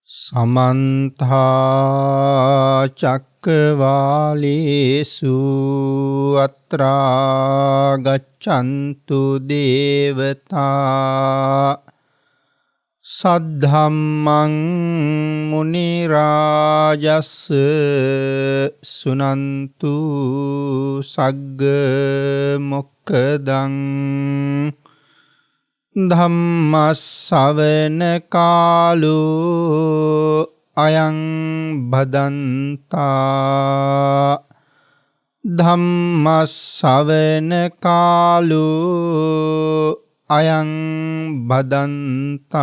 සමන්තා චක්කවාලේසු අත්‍රා ගච්ඡන්තු දේවතා සද්ධම්මං මුනි රාජස් සුනන්තු සග්ග මොක්ඛදං ධම්මස්සවන කාලෝ අයං භදන්තා ධම්මස්සවන කාලෝ අයං භදන්තා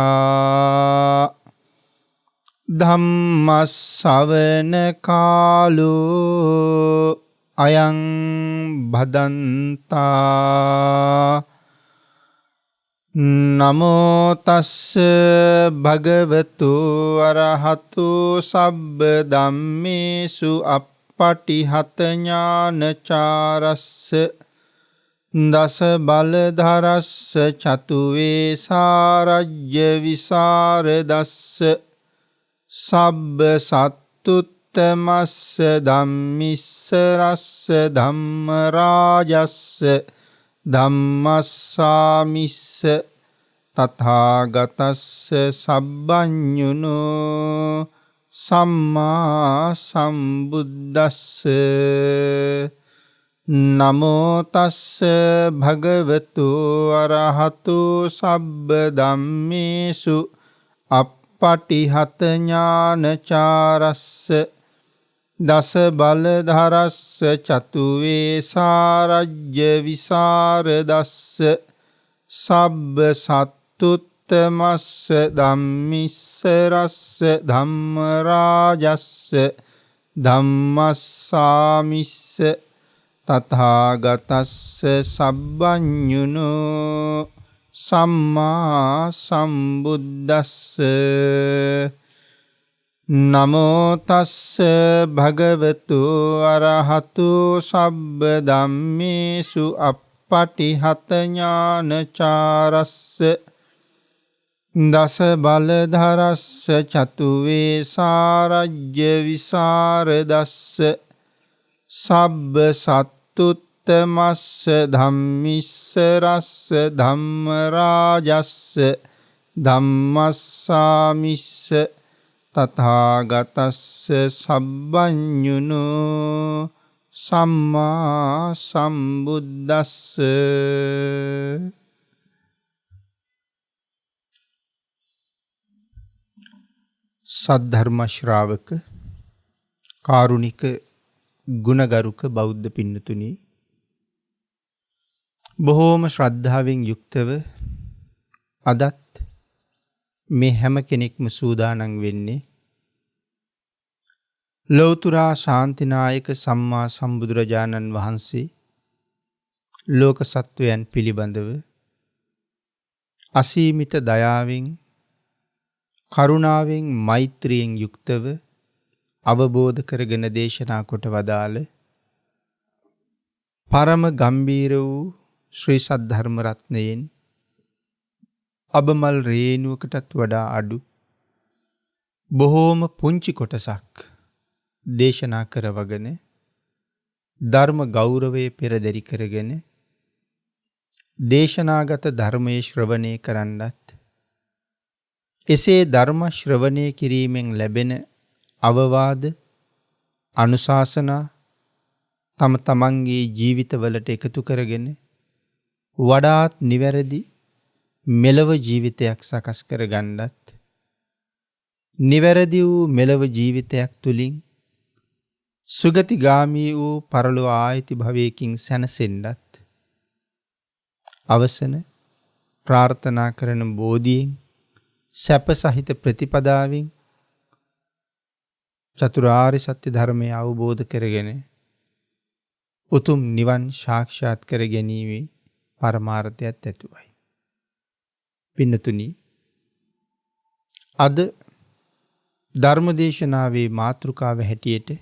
ධම්මස්සවන කාලෝ අයං භදන්තා නමෝ තස්ස භගවතු අරහතු සබ්බ ධම්මේසු අප්පටිහත ඥානචාරස්ස දස බලධරස්ස චතු වේසාරජ්‍ය විසරදස්ස සබ්බ සත්තුත්තමස්ස ධම්මිස්සරස්ස ධම්ම රාජස්ස ධම්මස්සාමිස්ස තථාගතස්ස සබ්බඤුනෝ සම්මා සම්බුද්දස්ස නමෝ තස්ස භගවතු අරහතු සබ්බ ධම්මේසු අප්පටිහත ඥානචාරස්ස දස බලධරස්ස චතු වේසාරජ්‍ය විසරදස්ස සබ්බ සත්තුත්තමස්ස ධම්මිස්සරස්ස ධම්ම රාජස්ස ධම්මස්සාමිස්ස තථාගතස්ස සබ්බඤුනෝ සම්මා සම්බුද්දස්ස නමෝ තස්ස භගවතු අරහතු සබ්බ ධම්මේසු අප්පටිහත ඥානචාරස්ස දස බලධරස්ස චතු වේසාරජ්‍ය විසරදස්ස සබ්බ සත්තුත්තමස්ස ධම්මිස්සරස්ස ධම්ම රාජස්ස ධම්මස්සාමිස්ස තථාගතස්ස සබ්බඤුනෝ සම්මා සම්බුද්දස්ස සද්ධර්ම ශ්‍රාවක කාරුණික ගුණගරුක බෞද්ධ පින්නතුනි, බොහෝම ශ්‍රද්ධාවෙන් යුක්තව අදත් මේ හැම කෙනෙක්ම සූදානම් වෙන්නේ ලෞතුරා ශාන්තිනායක සම්මා සම්බුදුරජාණන් වහන්සේ ලෝක සත්වයන් පිළිබඳව අසීමිත දයාවෙන් කරුණාවෙන් මෛත්‍රියෙන් යුක්තව අවබෝධ කරගෙන දේශනා කොට වදාළ පරම ගම්බීර වූ ශ්‍රී සද්ධර්ම රත්නයෙන් අබමල් රේණුවකටත් වඩා අඩු බොහෝම පුංචි කොටසක් දේශනා කරවගෙන ධර්ම ගෞරවය පෙරදරි කරගෙන දේශනාගත ධර්මයේ ශ්‍රවණය කරන්නත් එසේ ධර්ම ශ්‍රවණය කිරීමෙන් ලැබෙන අවවාද අනුශාසනා තම තමන්ගේ ජීවිතවලට එකතු කරගෙන වඩාත් නිවැරදි මෙලව ජීවිතයක් සකස් කර ගන්නත් නිවැරදි වූ මෙලව ජීවිතයක් තුළින් සුගතිගාමී වූ පරලොව ආයති භවයකින් සැනසෙන්නත් අවසන ප්‍රාර්ථනා කරන බෝධියෙන් සැප සහිත ප්‍රතිපදාවෙන් චතුරාර්ය සත්‍ය ධර්මය අවබෝධ කරගෙන උතුම් නිවන් සාක්ෂාත් කර ගැනීමේ පරමාර්ථයත් ඇතුවයි. පින්නතුනි, අද ධර්මදේශනාවේ මාතෘකාව හැටියට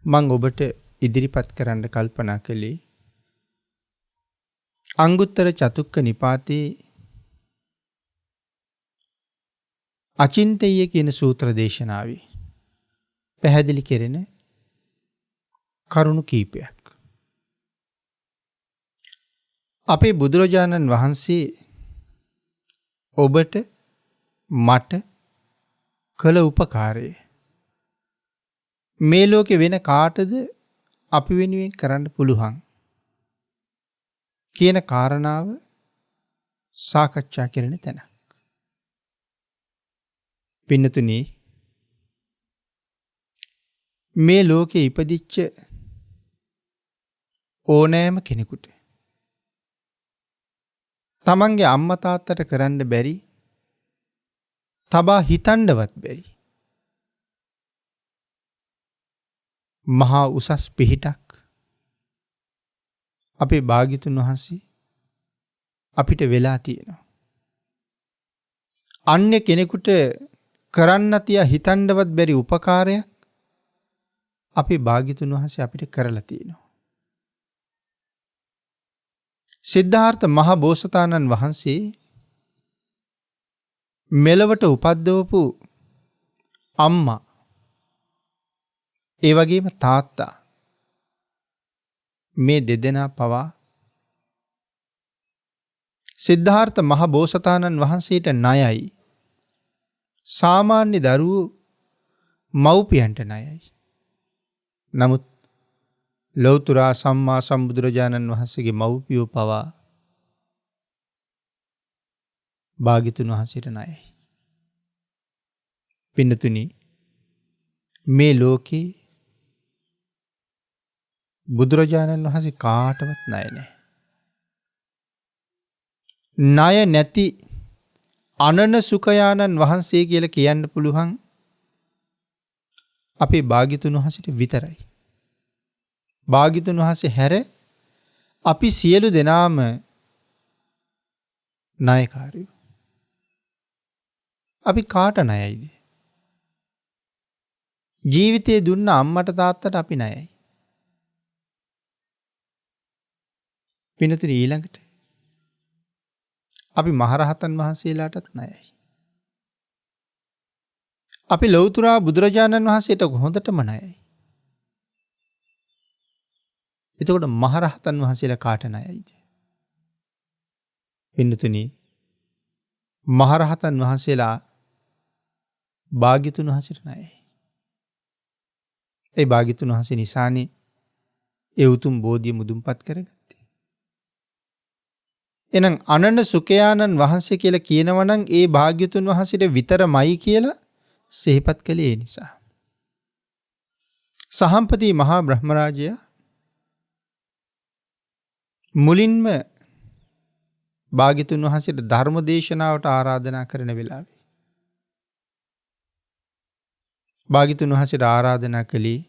මම ඔබට ඉදිරිපත් කරන්න කල්පනා කළේ අංගුත්තර චතුක්ක නිපාතේ අචින්තය කියන සූත්‍ර දේශනාවේ පැහැදිලි කෙරෙන කරුණු කීපයක්. අපේ බුදුරජාණන් වහන්සේ ඔබට මට කළ උපකාරය මේ ලෝකෙ වෙන කාටද අපි වෙනුවෙන් කරන්න පුළුවන් කියන කාරණාව සාකච්ඡා කරන තැන. පින්නතුනි, මේ ලෝකෙ ඉපදිච්ච ඕනෑම කෙනෙකුට තමන්ගේ අම්මා තාත්තට කරන්න බැරි, තබා හිතන්නවත් බැරි මහා උසස් පිහිටක් අපේ භාග්‍යතුන් වහන්සේ අපිට වෙලා තියෙනවා. අන්‍ය කෙනෙකුට කරන්න තියා හිතන්නවත් බැරි උපකාරයක් අපේ භාග්‍යතුන් වහන්සේ අපිට කරලා තියෙනවා. සිද්ධාර්ථ මහ බෝසතාණන් වහන්සේ මෙලවට උපද්දවපු අම්මා, ඒ වගේම තාත්තා, මේ දෙදෙනා පවා සිද්ධාර්ථ මහ බෝසතාණන් වහන්සේට ණයයි. සාමාන්‍ය දරුවෝ මව්පියන්ට ණයයි. නමුත් ලෞතුරා සම්මා සම්බුදුරජාණන් වහන්සේගේ මව්පියෝ පවා භාග්‍යතුන් වහන්සේට ණයයි. පින්නතුනි, මේ ලෝකේ බුදුරජාණන් වහන්සේ කාටවත් ණය නැහැ. ණය නැති අනන සුඛයාණන් වහන්සේ කියලා කියන්න පුළුවන් අපේ භාග්‍යතුන් වහන්සේට විතරයි. භාග්‍යතුන් වහන්සේ හැර අපි සියලු දෙනාම ණයකාරයෝ. අපි කාට ණයයිද? ජීවිතේ දුන්න අම්මට තාත්තට අපි ණයයි. පින්නතුනි, ඊළඟට අපි මහරහතන් වහන්සේලාටත් ණයයි. අපි ලෞතුරා බුදුරජාණන් වහන්සේට හොඳටම ණයයි. එතකොට මහරහතන් වහන්සේලා කාට ණයයිද? පින්නතුනි, මහරහතන් වහන්සේලා භාග්‍යතුන් වහන්සේට ණයයි. ඒ භාග්‍යතුන් වහන්සේ නිසානේ ඒ උතුම් බෝධිය මුදුන්පත් කරගත්තේ. එහෙනම් අනන සුඛයාණන් වහන්සේ කියලා කියනවා නම් ඒ භාග්‍යතුන් වහන්සේට විතරමයි කියලා සිහිපත් කළේ ඒ නිසා. සහම්පති මහා බ්‍රහ්මරාජයා මුලින්ම භාග්‍යතුන් වහන්සේට ධර්ම දේශනාවට ආරාධනා කරන වෙලාවේ භාග්‍යතුන් වහන්සේට ආරාධනා කළේ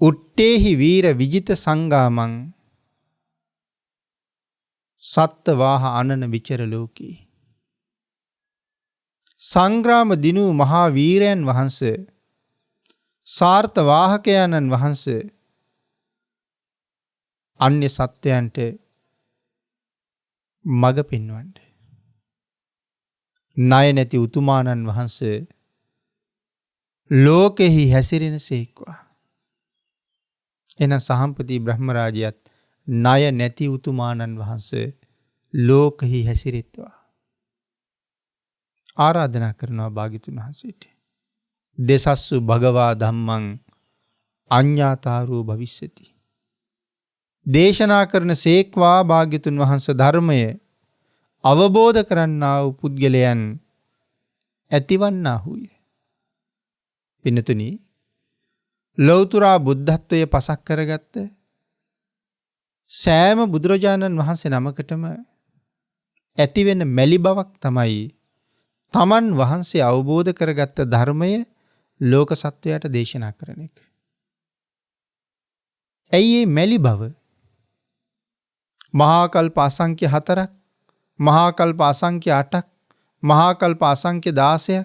උත්තේහි වීර විජිත සංගාමං සත්තවාහ අනන විචර ලෝකී. සංග්‍රාම දිනු මහා වීරයන් වහන්සේ, සාර්ථ වාහකයන්න් වහන්සේ අන්‍ය සත්වයන්ට මඟ පෙන්වන්න. ණය නැති උතුමාණන් වහන්සේ ලෝකෙහි හැසිරෙන සේක්වා. එන සහම්පති බ්‍රහ්මරාජයත් ණය නැති උතුමාණන් වහන්සේ ලෝකෙහි හැසිරෙත්වා ආරාධනා කරනවා භාග්‍යතුන් වහන්සේට. දෙසස්සු භගවා ධම්මං අඤ්ඤාතාරෝ භවිස්සති. දේශනා කරන සේක්වා භාග්‍යතුන් වහන්සේ ධර්මය අවබෝධ කරන්නා වූ පුද්ගලයන් ඇතිවන්නාහුය. පින්නතුනි, ලෞතුරා බුද්ධත්වයේ පසක් කරගත්ත සෑම බුදුරජාණන් වහන්සේ නමකටම ඇතිවෙන මැලි බවක් තමයි තමන් වහන්සේ අවබෝධ කරගත්ත ධර්මය ලෝක සත්වයාට දේශනා කරන එක. ඇයි මේ මැලි බව? මහා කල්ප අසංඛ්‍ය 4ක්, මහා කල්ප අසංඛ්‍ය 8ක්, මහා කල්ප අසංඛ්‍ය 16ක්,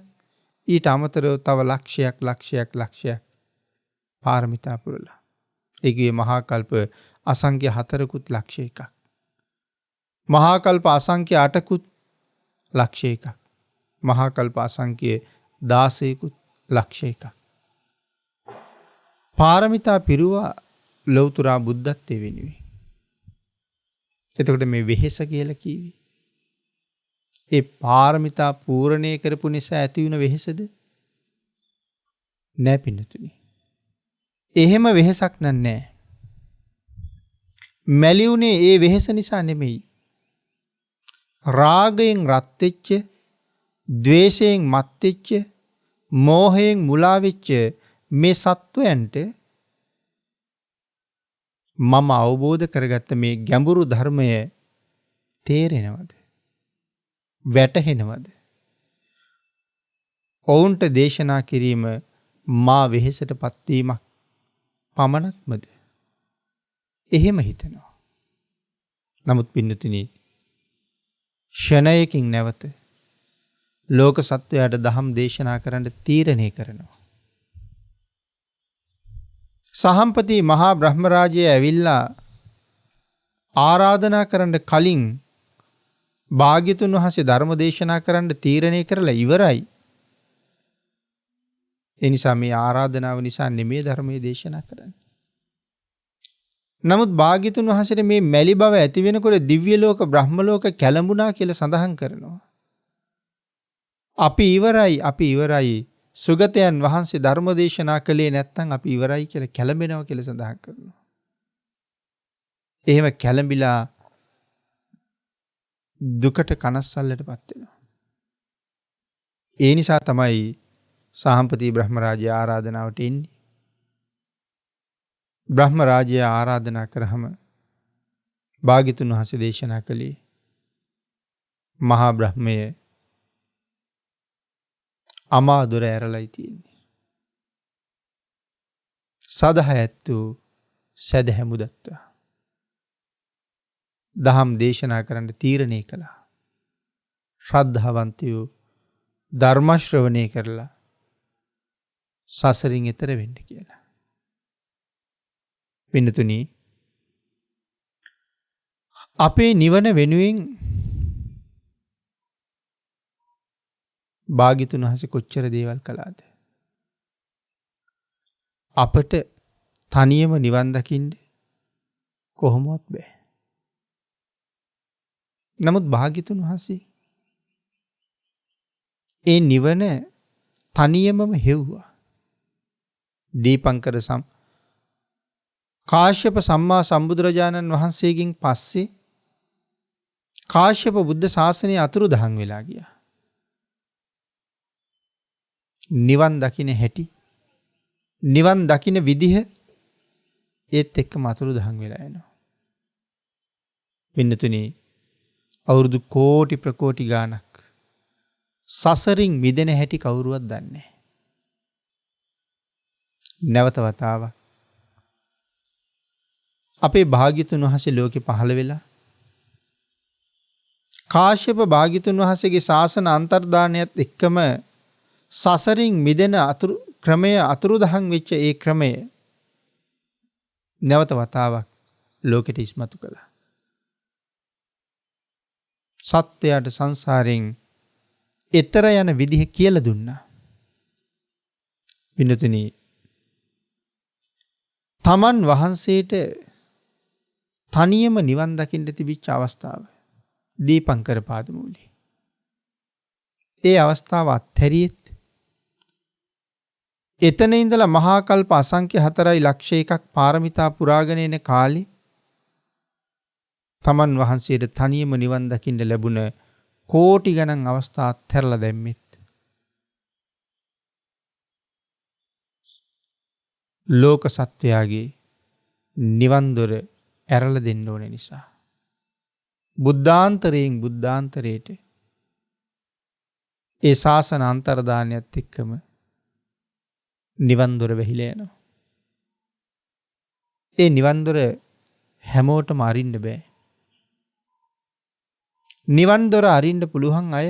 ඊට අමතරව තව ලක්ෂයක් පාරමිතා පුරලා. ඒකේ මහා කල්ප අසංඛ්‍ය 4කුත් ලක්ෂ 1ක්. මහා කල්ප අසංඛ්‍ය 8කුත් ලක්ෂ 1ක්. මහා කල්ප අසංඛ්‍ය 16කුත් ලක්ෂ එකක්. පාරමිතා පිරුවා ලෞතර බුද්ධත්වයේ වෙනුවෙන්. එතකොට මේ වෙහෙස කියලා කිව්වේ ඒ පාරමිතා පූර්ණේ කරපු නිසා ඇති වුණ වෙහෙසද? නෑ පින්නතුනි. එහෙම වෙහෙසක් නෑ. මැලියුනේ ඒ වෙහෙස නිසා නෙමෙයි. රාගයෙන් රත් වෙච්ච, ද්වේෂයෙන් මත් වෙච්ච, මෝහයෙන් මුලා වෙච්ච මේ සත්වයන්ට මම අවබෝධ කරගත්ත මේ ගැඹුරු ධර්මය තේරෙනවද? වැටහෙනවද? ඔවුන්ට දේශනා කිරීම මා වෙහෙසට පත්වීමක් පමණක්මද? එහෙම හිතනවා. නමුත් පින්නතුනි, ෂණයකින් නැවත ලෝක සත්වයාට දහම් දේශනා කරන්න තීරණය කරනවා. සහම්පති මහා බ්‍රහ්ම රාජය ඇවිල්ලා ආරාධනා කරන්න කලින් භාග්‍යතුන් වහන්සේ ධර්ම දේශනා කරන්න තීරණය කරලා ඉවරයි. ඒ නිසා මේ ආරාධනාව නිසා නෙමෙයි ධර්මයේ දේශනා කරන්නේ. නමුත් භාග්‍යතුන් වහන්සේට මේ මැලි බව ඇති වෙනකොට දිව්‍ය ලෝක බ්‍රහ්ම ලෝක කැළඹුණා කියලා සඳහන් කරනවා. අපි ඉවරයි. සුගතයන් වහන්සේ ධර්ම දේශනා කළේ නැත්නම් අපි ඉවරයි කියලා කැළඹෙනවා කියලා සඳහන් කරනවා. එහෙම කැළඹිලා දුකට කනස්සල්ලටපත් වෙනවා. ඒ නිසා තමයි සහම්පති බ්‍රහ්ම රාජ්‍ය ආරාධනාවට එන්නේ. බ්‍රහ්ම රාජ්‍ය ආරාධනා කරාම භාග්‍යතුන් වහන්සේ දේශනා කළේ මහා බ්‍රහ්මය අමා දොර ඇරලයි තියෙන්නේ. සදහයත්තු සදහැමුදත්වා දහම් දේශනා කරන්න තීරණය කළා. ශ්‍රද්ධාවන්තයෝ ධර්ම ශ්‍රවණය කරලා සසරින් එතර වෙන්න කියලා. පින්නතුනි, අපේ නිවන වෙනුවෙන් භාග්‍යතුන් වහන්සේ කොච්චර දේවල් කළාද? අපට තනියම නිවන් දකින්න කොහොමවත් බෑ. නමුත් භාග්‍යතුන් වහන්සේ ඒ නිවන තනියමම හෙව්වා. දීපංකර කාශ්‍යප සම්මා සම්බුදුරජාණන් වහන්සේගෙන් පස්සේ කාශ්‍යප බුද්ධ ශාසනය අතුරුදහන් වෙලා ගියා. නිවන් දකින හැටි, නිවන් දකින විදිහ ඒත් එක්කම අතුරුදහන් වෙලා යනවා. පින්නතුනි, අවුරුදු කෝටි ප්‍රකෝටි ගාණක් සසරින් මිදෙන හැටි කවුරුවත් දන්නේ නැහැ. නැවත වතාවක් අපේ භාග්‍යතුන් වහන්සේ ලෝකෙ පහළ වෙලා කාශ්‍යප භාග්‍යතුන් වහන්සේගේ ශාසන අන්තර්දානයත් එක්කම සසරින් මිදෙන ක්‍රමය අතුරුදහන් වෙච්ච ඒ ක්‍රමය නැවත වතාවක් ලෝකෙට ඉස්මතු කළා. සත්‍යයට සංසාරයෙන් එතර යන විදිහ කියලා දුන්නා. විනතුනි, තමන් වහන්සේට තනියම නිවන් දකින්න තිබිච්ච අවස්ථාව දීපංකර පාදමූලේ. ඒ අවස්ථාව අත්හැරියෙත් එතන ඉඳලා මහා කල්ප අසංඛ්‍ය 4.1 පාරමිතා පුරාගෙන එන කාලේ තමන් වහන්සේට තනියම නිවන් දකින්න ලැබුණ කෝටි ගණන් අවස්ථා අත්හැරලා දැම්මෙත් ලෝක සත්වයාගේ නිවන් දොර ඇරලා දෙන්න ඕන නිසා බුද්ධාන්තරයෙන් බුද්ධාන්තරයට ඒ ශාසන අන්තර්දානයත් එක්කම නිවන් දොර වැහිලා යනවා. ඒ නිවන් දොර හැමෝටම අරින්න බෑ. නිවන් දොර අරින්න පුළුවන් අය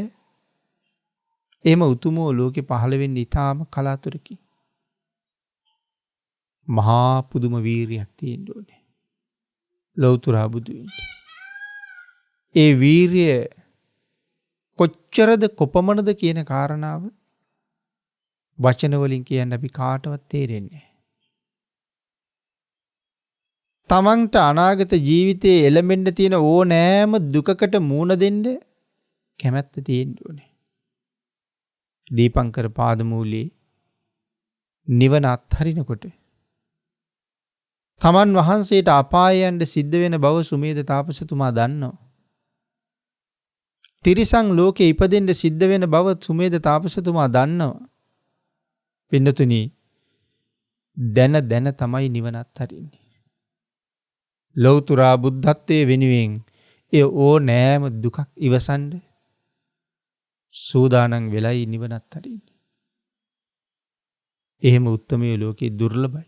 එහෙම උතුමෝ ලෝකෙ පහළ වෙන්න ඉතාම කලාතුරකින්. මහා පුදුම වීරියක් තියෙන්න ඕනේ ලෞතර බුදු වෙන්න. ඒ වීරිය කොච්චරද කොපමණද කියන කාරණාව වචන වලින් කියන්න අපි කාටවත් තේරෙන්නේ නැහැ. තමන්ට අනාගත ජීවිතයේ එළඹෙන්න තියෙන ඕනෑම දුකකට මුහුණ දෙන්න කැමැත්ත තියෙන්න ඕනේ. දීපංකර පාදමූලයේ නිවන අත්හරිනකොට තමන් වහන්සේට අපායයන්ට සිද්ධ වෙන බව සුමේද තාපසතුමා දන්නවා. තිරිසන් ලෝකේ ඉපදෙන්න සිද්ධ වෙන බව සුමේද තාපසතුමා දන්නවා. පින්නතුනි දැන තමයි නිවන අත්හරින්නේ. ලෞතුරා බුද්ධත්වයේ වෙනුවෙන් ඒ ඕනෑම දුකක් ඉවසන්න සූදානම් වෙලයි නිවන අත්හරින්නේ. එහෙම උත්තමයේ ලෝකේ දුර්ලභයි.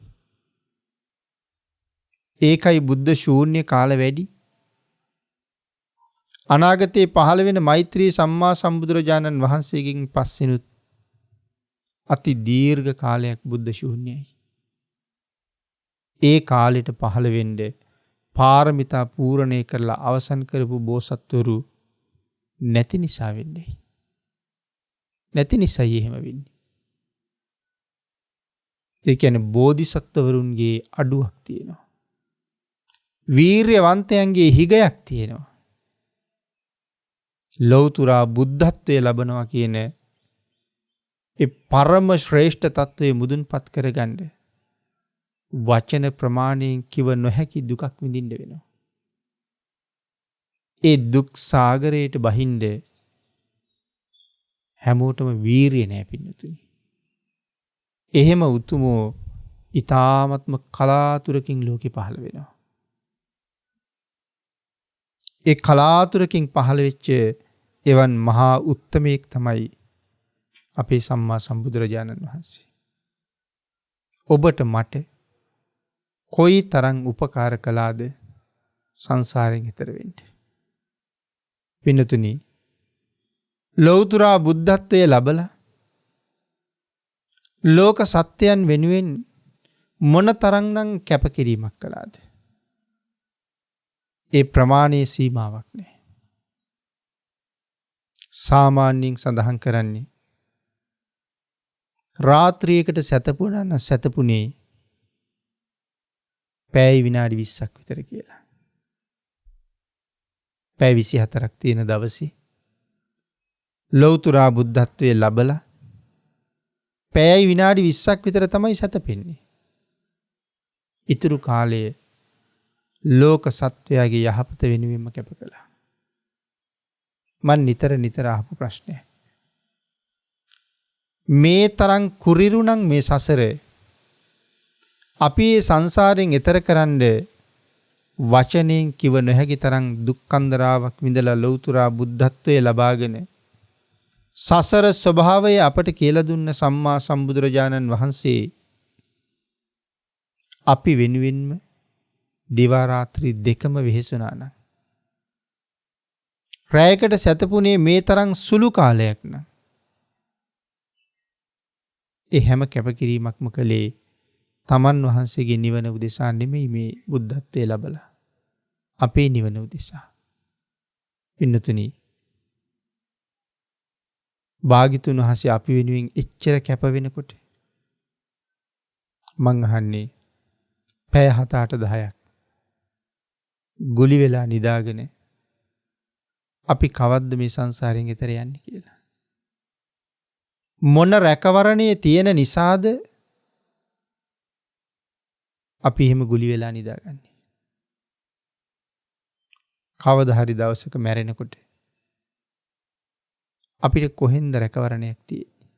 ඒකයි බුද්ධ ශූන්‍ය කාල වැඩි. අනාගතයේ පහළ වෙන මෛත්‍රී සම්මා සම්බුදුරජාණන් වහන්සේගෙන් පස්සෙනුත් අති දීර්ඝ කාලයක් බුද්ධ ශූන්‍යයි. ඒ කාලෙට පහළ වෙන්න පාරමිතා පූර්ණේ කරලා අවසන් කරපු බෝසත්වරු නැති නිසා වෙන්නේ. නැති නිසායි එහෙම වෙන්නේ. ඒ කියන්නේ බෝධිසත්වවරුන්ගේ අඩුවක් තියෙනවා. වීර්යවන්තයන්ගේ හිගයක් තියෙනවා. ලෞතුරා බුද්ධත්වයේ ලබනවා කියන ඒ පරම ශ්‍රේෂ්ඨ තත්වයේ මුදුන්පත් කරගන්න වචන ප්‍රමාණයෙන් කිව නොහැකි දුකක් විඳින්න වෙනවා. ඒ දුක් සාගරයට බහින්ද හැමෝටම වීරිය නැහැ පින්නතුනි. එහෙම උතුමෝ ඊ타ත්ම කලාතුරකින් ලෝකෙ පහළ වෙනවා. ඒ කලාතුරකින් පහළ වෙච්ච එවන් මහා උත්තමයෙක් තමයි අපේ සම්මා සම්බුදුරජාණන් වහන්සේ. ඔබට මට කොයි තරම් උපකාර කළාද සංසාරයෙන් ඈතර වෙන්න. පින්නතුනි ලෞතුරා බුද්ධත්වයේ ලැබලා ලෝක සත්‍යයන් වෙනුවෙන් මොන තරම්නම් කැපකිරීමක් කළාද? ඒ ප්‍රමාණයේ සීමාවක් නැහැ. සාමාන්‍යයෙන් සඳහන් කරන්නේ රාත්‍රියකට සැතපුණා නම් සැතපුණේ පැය විනාඩි 20ක් විතර කියලා. පැය 24ක් තියෙන දවසේ ලෞතුරා බුද්ධත්වයේ ලැබලා පැය විනාඩි 20ක් විතර තමයි සැතපෙන්නේ. ඊතුරු කාලයේ ලෝක සත්වයාගේ යහපත වෙනුවෙන්ම කැප කළා. මන් නිතර අහපු ප්‍රශ්නය. මේ තරම් කුරිරුණම් මේ සසරේ අපි මේ සංසාරයෙන් එතර කරන්න වචනෙන් කිව නොහැකි තරම් දුක්ඛන්දරාවක් විඳලා ලෞතුරා බුද්ධත්වයේ ලබාගෙන සසර ස්වභාවය අපට කියලා දුන්න සම්මා සම්බුදුරජාණන් වහන්සේ අපි වෙනුවෙන්ම දිවා රාත්‍රී දෙකම වෙහෙසුණා නම් රැයකට සැතපුණේ මේ තරම් සුළු කාලයක් නම් ඒ හැම කැපකිරීමක්ම කළේ තමන් වහන්සේගේ නිවන උදෙසා නෙමෙයි මේ බුද්ධත්වයේ ලැබලා අපේ නිවන උදෙසා. පින්නතුනි භාග්‍යතුන් වහන්සේ අපි වෙනුවෙන් එච්චර කැප වෙනකොට මං අහන්නේ පැය 7-8-10ක් ගුලි වෙලා නිදාගෙන අපි කවද්ද මේ සංසාරයෙන් එතර යන්නේ කියලා. මොන රැකවරණයේ තියෙන නිසාද අපි එහෙම ගුලි වෙලා නිදාගන්නේ? කවදා හරි දවසක මැරෙනකොට අපිට කොහෙන්ද රැකවරණයක් තියෙන්නේ?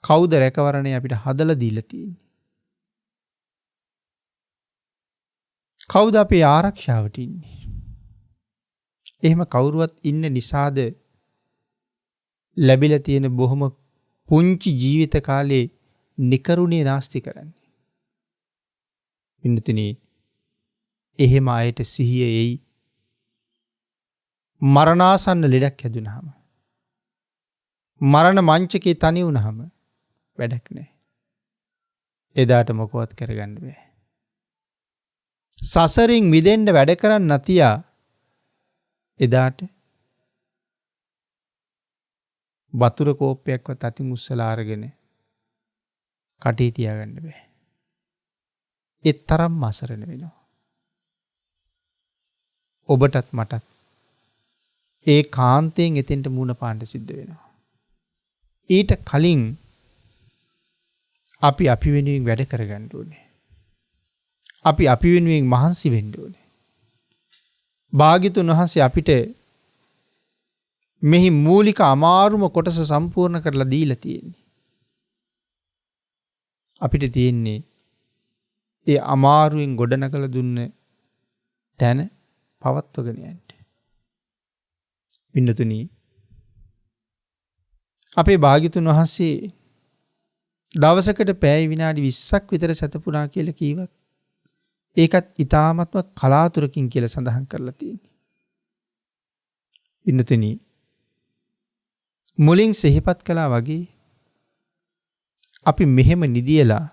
කවුද රැකවරණය අපිට හදලා දීලා තියෙන්නේ? කවුද අපේ ආරක්ෂාවට ඉන්නේ? එහෙම කවුරුවත් ඉන්න නිසාද ලැබිලා තියෙන බොහොම පුංචි ජීවිත කාලේ නිකරුණේ නාස්ති කරන්නේ? පින්නතුනි එහෙම අයට සිහිය එයි මරණාසන්න ලෙඩක් හැදුනහම, මරණ මංචකේ තනි වුණහම වැඩක් නැහැ. එදාට මොකවත් කරගන්න බෑ. සසරින් මිදෙන්න වැඩ කරන්න නැතියා එදාට වතුර කෝප්පයක්වත් අතින් උස්සලා අරගෙන කටේ තියාගන්න බෑ. ඒ තරම් අසරණ වෙනවා. ඔබටත් මටත් ඒ කාන්තයෙන් එතෙන්ට මුණ පාන්න සිද්ධ වෙනවා. ඊට කලින් අපි වෙනුවෙන් වැඩ කරගන්න ඕනේ. අපි වෙනුවෙන් මහන්සි වෙන්න ඕනේ. භාග්‍යතුන් වහන්සේ අපිට මෙහි මූලික අමාරුම කොටස සම්පූර්ණ කරලා දීලා තියෙන්නේ. අපිට තියෙන්නේ ඒ අමාරුවෙන් ගොඩනගලා දුන්න තැන පවත්වගෙන යන්න. පින්නතුනි, අපේ භාග්‍යතුන් වහන්සේ දවසකට පැය විනාඩි 20ක් විතර සැතපුණා කියලා කීවත් ඒකත් ඊ타මත්ම කලාතුරකින් කියලා සඳහන් කරලා තියෙනවා. පින්නතුනි, මුලින් සිහිපත් කළා වගේ අපි මෙහෙම නිදියලා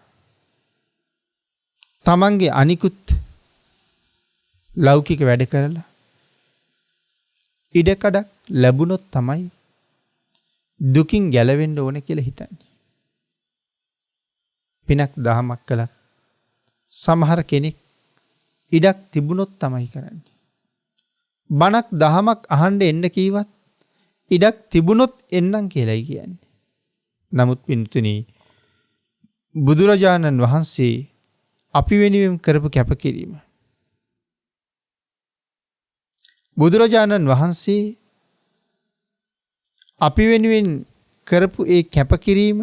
තමන්ගේ අනිකුත් ලෞකික වැඩ කරලා ඉඩකඩක් ලැබුණොත් තමයි දුකින් ගැලවෙන්න ඕන කියලා හිතන්නේ. පිනක් දහමක් කළත් සමහර කෙනෙක් ඉඩක් තිබුණොත් තමයි කරන්නේ. බණක් දහමක් අහන්න එන්න කීවත් ඉඩක් තිබුණොත් එන්නම් කියලායි කියන්නේ. නමුත් පින්තුනි, බුදුරජාණන් වහන්සේ අපි වෙනුවෙන් කරපු කැපකිරීම, බුදුරජාණන් වහන්සේ අපි වෙනුවෙන් කරපු ඒ කැපකිරීම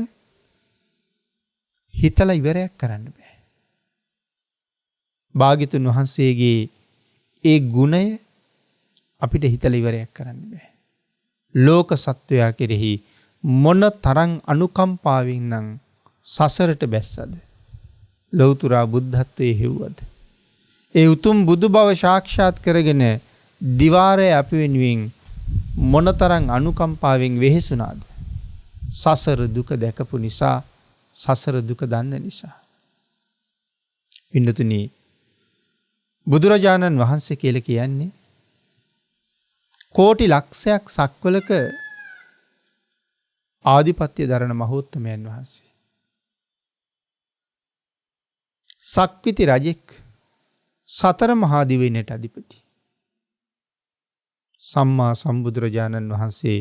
හිතලා ඉවරයක් කරන්න බෑ. භාග්‍යතුන් වහන්සේගේ ඒ ගුණය අපිට හිතලා ඉවරයක් කරන්න බෑ. ලෝක සත්වයා කෙරෙහි මොන තරම් අනුකම්පාවෙන් නම් සසරට බැස්සද, ලෞතර බුද්ධත්වයේ හෙව්වද, ඒ උතුම් බුදු බව සාක්ෂාත් කරගෙන දිවාරේ අපි වෙනුවෙන් මොනතරම් අනුකම්පාවෙන් වෙහෙසුණාද. සසර දුක දැකපු නිසා, සසර දුක දන්න නිසා. පින්නතුනි, බුදුරජාණන් වහන්සේ කියලා කියන්නේ කෝටි ලක්ෂයක් සක්වලක ආධිපත්‍ය දරන මහෝත්තමයන් වහන්සේ. සක්විති රජෙක්, සතර මහා දිවයිනට අධිපති. සම්මා සම්බුදුරජාණන් වහන්සේ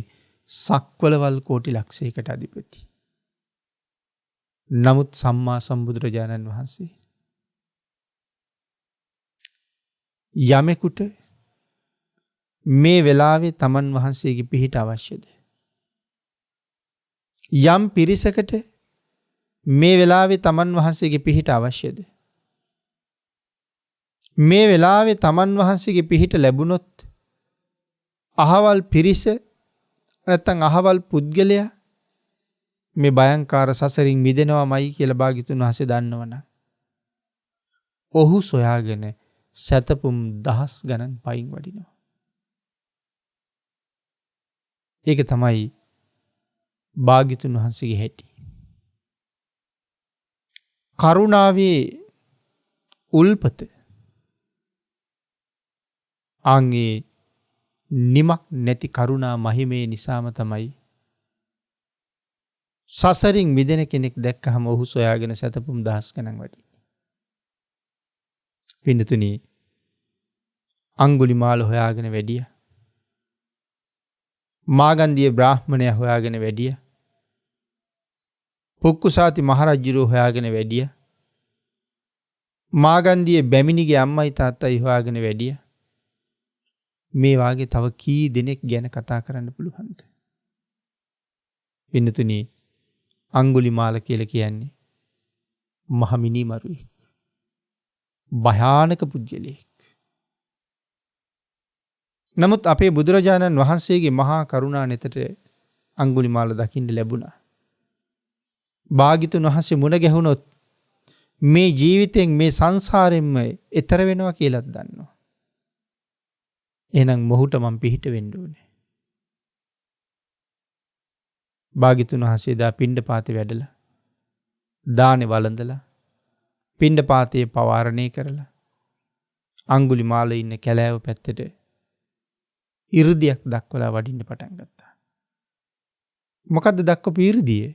සක්වලවල් කෝටි ලක්ෂයකට අධිපති. නමුත් සම්මා සම්බුදුරජාණන් වහන්සේ යමෙකුට මේ වෙලාවේ තමන් වහන්සේගේ පිහිට අවශ්‍යද? යම් පිරිසකට මේ වෙලාවේ තමන් වහන්සේගේ පිහිට අවශ්‍යද? මේ වෙලාවේ තමන් වහන්සේගේ පිහිට ලැබුණොත් අහවල් පිරිස නැත්තම් අහවල් පුද්ගලයා මේ භයංකාර සසරින් මිදෙනවමයි කියලා භාග්‍යතුන් වහන්සේ දන්නවනම් ඔහු සොයාගෙන සතපුම් දහස් ගණන් පයින් වඩිනවා. ඒක තමයි භාග්‍යතුන් වහන්සේගේ හැටි. කරුණාවේ උල්පත ආන්ගේ නිමක් නැති කරුණා මහිමේ නිසාම තමයි සසරින් මිදෙන කෙනෙක් දැක්කහම ඔහු සොයාගෙන සතපුම් දහස් ගණන් වඩින්නේ. පින්නතුනි, අංගුලිමාල හොයාගෙන වැඩිය. මාගන්දිය බ්‍රාහ්මණයා හොයාගෙන වැඩිය. පුක්කුසාති මහරජුරෝ හොයාගෙන වැඩිය. මාගන්දිය බැමිණිගේ අම්මයි තාත්තයි හොයාගෙන වැඩිය. මේ වාගේ තව කී දෙනෙක් ගැන කතා කරන්න පුළුවන්ද? පින්නතුනි, අංගුලිමාල කියලා කියන්නේ මහ මිනිමරුවෙක්, භයානක පුජ්‍යලෙක්. නමුත් අපේ බුදුරජාණන් වහන්සේගේ මහා කරුණා නෙතට අංගුලිමාල දකින්න ලැබුණා. භාග්‍යතුන් වහන්සේ මුණ ගැහුණොත් මේ ජීවිතෙන්, මේ සංසාරෙන්ම එතර වෙනවා කියලාත් දන්නවා. එහෙනම් මොහුට මම පිහිට වෙන්න ඕනේ. භාග්‍යතුන් වහන්සේ දා පිණ්ඩපාතේ වැඩලා, දානේ වළඳලා, පිණ්ඩපාතේ පවාරණය කරලා, අංගුලිමාල ඉන්න කැලෑව පැත්තට ඉර්ධියක් දක්වලා වඩින්න පටන් ගත්තා. මොකද්ද දක්වපු 이르දිය?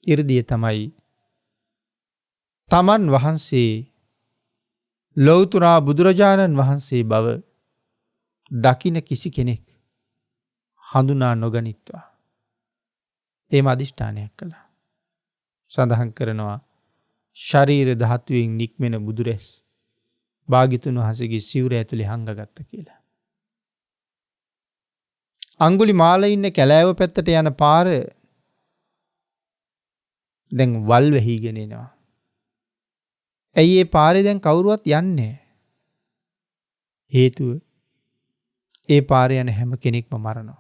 이르දිය තමයි තමන් වහන්සේ ලෞතර බුදුරජාණන් වහන්සේ බව දකින කිසි කෙනෙක් හඳුනා නොගනිත්වා. එහෙම අදිෂ්ඨානයක් කළා. සඳහන් කරනවා ශරීර ධාතුවෙන් නික්මෙන බුදුරැස් භාග්‍යතුන් වහන්සේගේ සිවුර ඇතුලේ හංගගත්ත කියලා. අඟුලිමාල ඉන්න කැලෑව පැත්තට යන පාර දැන් වල් වෙහිගෙන එනවා. ඇයි ඒ පාරේ දැන් කවුරුවත් යන්නේ නැහැ? හේතුව ඒ පාරේ යන හැම කෙනෙක්ම මරනවා.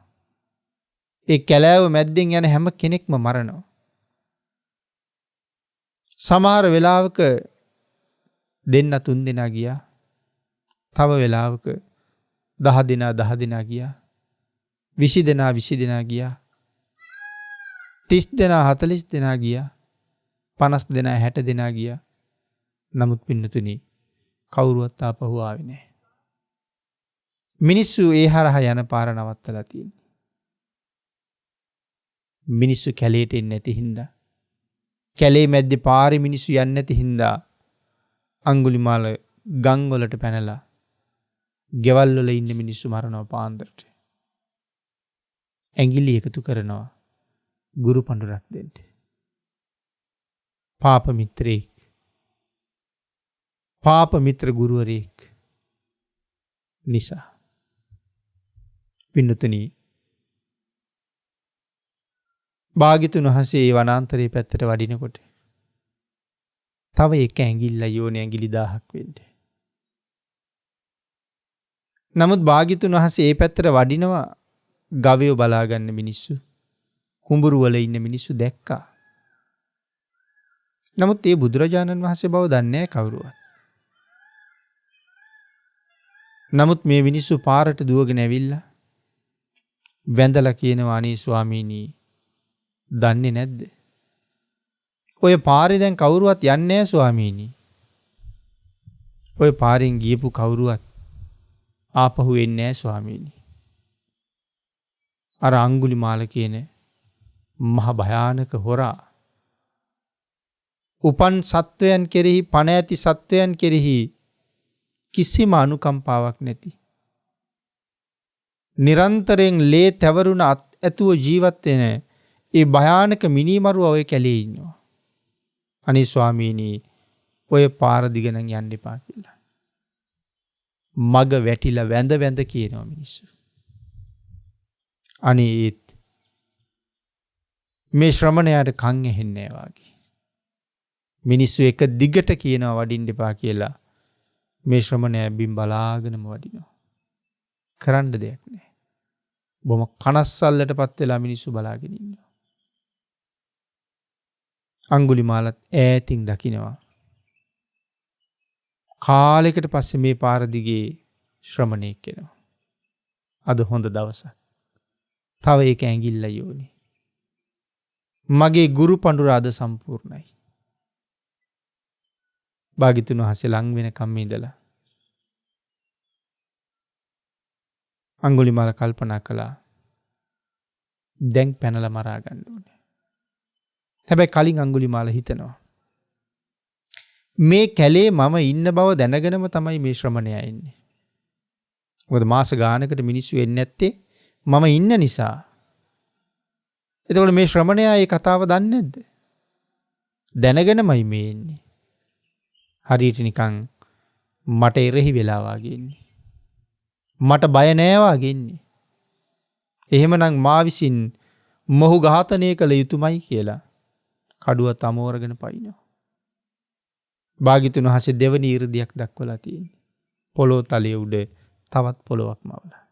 ඒ කැලෑව මැද්දෙන් යන හැම කෙනෙක්ම මරනවා. සමහර වෙලාවක දෙන්න 3 දෙනා ගියා. තව වෙලාවක 10 දෙනා ගියා. 20 දෙනා ගියා. 30 දෙනා 40 දෙනා ගියා. 50 දෙනා 60 දෙනා ගියා. නමුත් පින්නතුනි කවුරුවත් ආපහු ආවේ නැහැ. මිනිස්සු ඒ හරහා යන පාර නවත්තලා තියෙන්නේ. මිනිස්සු කැලේට එන්නේ නැති හින්දා, කැලේ මැද්දේ පාරේ මිනිස්සු යන්නේ නැති හින්දා අඟුලිමාල ගම් වලට පැනලා ගෙවල් වල ඉන්න මිනිස්සු මරනවා පාන්දරට. ඇඟිලි එකතු කරනවා ගුරු පඬුරක් දෙන්න. පාප මිත්‍රයෙක්, පාප මිත්‍ර ගුරුවරයෙක් නිසා. පින්නතුනි භාග්‍යතුන් වහන්සේ ඒ වනාන්තරයේ පැත්තට වඩිනකොට තව එක ඇඟිල්ල යෝනේ ඇඟිලි 1000ක් වෙන්න. නමුත් භාග්‍යතුන් වහන්සේ ඒ පැත්තට වඩිනවා ගවයෝ බලාගන්න මිනිස්සු, කුඹුරු වල ඉන්න මිනිස්සු දැක්කා. නමුත් ඒ බුදුරජාණන් වහන්සේ බව දන්නේ නැහැ කවුරුවත්. නමුත් මේ මිනිස්සු පාරට දුවගෙන ඇවිල්ලා වැඳලා කියනවා අනේ ස්වාමීනි දන්නේ නැද්ද? ඔය පාරේ දැන් කවුරුවත් යන්නේ නැහැ ස්වාමීනි. ඔය පාරෙන් ගියපු කවුරුවත් ආපහු එන්නේ නැහැ ස්වාමීනි. අර අඟුලිමාල කියන මහ භයානක හොරා උපන් සත්වයන් කෙරෙහි, පණ ඇති සත්වයන් කෙරෙහි කිසිම අනුකම්පාවක් නැති, නිරන්තරයෙන් ලේ තැවරුණ ඇතුව ජීවත් වෙන ඒ භයානක මිනිමරුවා ඔය කැලේ ඉන්නවා. අනේ ස්වාමීනි ඔය පාර දිග නම් යන්න එපා කියලා. මග වැටිලා වැඳ වැඳ කියනවා මිනිස්සු. අනේ මේ ශ්‍රමණයාට කන් ඇහෙන්නේ නැහැ වාගේ. මිනිස්සු එක දිගට කියනවා වඩින්න එපා කියලා. මේ ශ්‍රමණයා බිම් බලාගෙනම වඩිනවා. කරන්න දෙයක් නැහැ. බොම කනස්සල්ලටපත් වෙලා මිනිස්සු බලාගෙන ඉන්නවා. අඟුලිමාලත් ඈතින් දකිනවා. කාලයකට පස්සේ මේ පාර දිගේ ශ්‍රමණෙක් එනවා. අද හොඳ දවසක්. තව එක ඇඟිල්ල යෝනේ. මගේ ගුරු පඬුර අද සම්පූර්ණයි. භාග්‍යතුන් වහන්සේ ලං වෙනකම් ඉඳලා අඟුලිමාල කල්පනා කළා දැන් පැනලා මරා ගන්න ඕනේ. හැබැයි කලින් අඟුලිමාල හිතනවා මේ කැලේ මම ඉන්න බව දැනගෙනම තමයි මේ ශ්‍රමණයා ඉන්නේ. මොකද මාස ගානකට මිනිස්සු එන්නේ නැත්තේ මම ඉන්න නිසා. එතකොට මේ ශ්‍රමණයා මේ කතාව දන්නේ නැද්ද? දැනගෙනමයි මේ ඉන්නේ. හරියට නිකන් මට එරෙහි වෙලා වාගේ ඉන්නේ. මට බය නෑ වාගේ ඉන්නේ. එහෙමනම් මා විසින් මොහු ඝාතනය කළ යුතුමයි කියලා කඩුව තමෝරගෙන පයින්නවා. භාග්‍යතුන් වහන්සේ දෙවනි 이르දියක් දක්වලා තියෙන්නේ. පොළොව තලයේ උඩ තවත් පොළොවක් මවලා.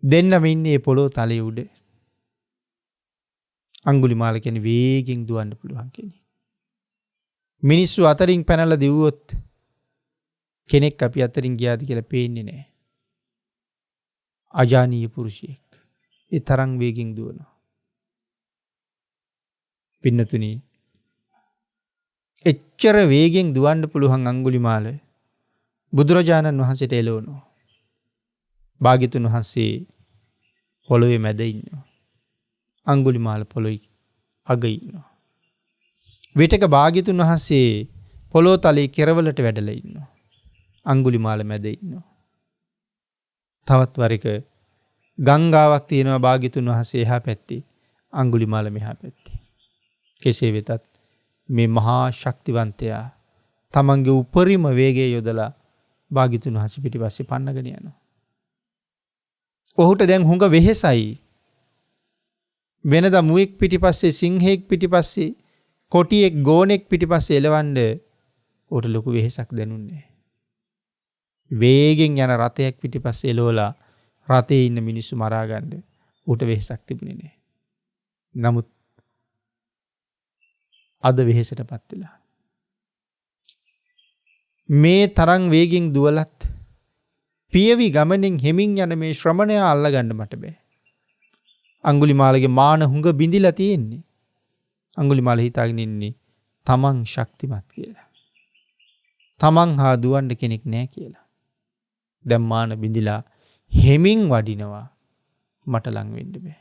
දෙන්නම ඉන්නේ පොළොව තලයේ උඩ. අඟුලිමාල කියන්නේ වේගෙන් දුවන්න පුළුවන් කෙනෙක්. මිනිස්සු අතරින් පැනලා දිවුවොත් කෙනෙක් අපි අතරින් ගියාද කියලා පේන්නේ නැහැ. අජානීය පුරුෂයෙක්. ඒ තරම් වේගෙන් දුවනවා. පින්නතුනි එච්චර වේගෙන් දුවන්න පුළුවන් අඟුලිමාල බුදුරජාණන් වහන්සේට එළවනවා. භාග්‍යතුන් වහන්සේ පොළොවේ මැද ඉන්නවා. අංගුලිමාල පොළොවේ අග ඉන්නවා. විටක භාග්‍යතුන් වහන්සේ පොළොව තලයේ කෙරවලට වැඩලා ඉන්නවා. අංගුලිමාල මැද ඉන්නවා. තවත් වරක ගංගාවක් තියෙනවා භාග්‍යතුන් වහන්සේ එහා පැත්තේ, අංගුලිමාල මෙහා පැත්තේ. කෙසේ වෙතත් මේ මහා ශක්තිවන්තයා තමන්ගේ උපරිම වේගය යොදලා භාග්‍යතුන් වහන්සේ පිටිපස්සේ පන්නගෙන යනවා. ඔහුට දැන් හුඟ වෙහෙසයි. වෙනදා මුවෙක් පිටිපස්සේ, සිංහෙක් පිටිපස්සේ, කොටියෙක් ගෝනෙක් පිටිපස්සේ එලවන්න ඔහුට ලොකු වෙහෙසක් දැනුන්නේ. වේගෙන් යන රථයක් පිටිපස්සේ එලවලා රථයේ ඉන්න මිනිස්සු මරා ගන්න ඔහුට වෙහෙසක් තිබුණේ නැහැ. නමුත් අද වෙහෙසටපත් වෙලා මේ තරම් වේගෙන් දුවලත් පියවි ගමනින් හෙමින් යන මේ ශ්‍රමණයා අල්ලගන්න මට බෑ. අංගුලිමාලගේ මාන හුඟ බිඳිලා තියෙන්නේ. අංගුලිමාල හිතාගෙන ඉන්නේ තමන් ශක්තිමත් කියලා. තමන් හා දුවන්න කෙනෙක් නැහැ කියලා. දැන් මාන බිඳිලා හෙමින් වඩිනවා, මට ලං වෙන්න බෑ.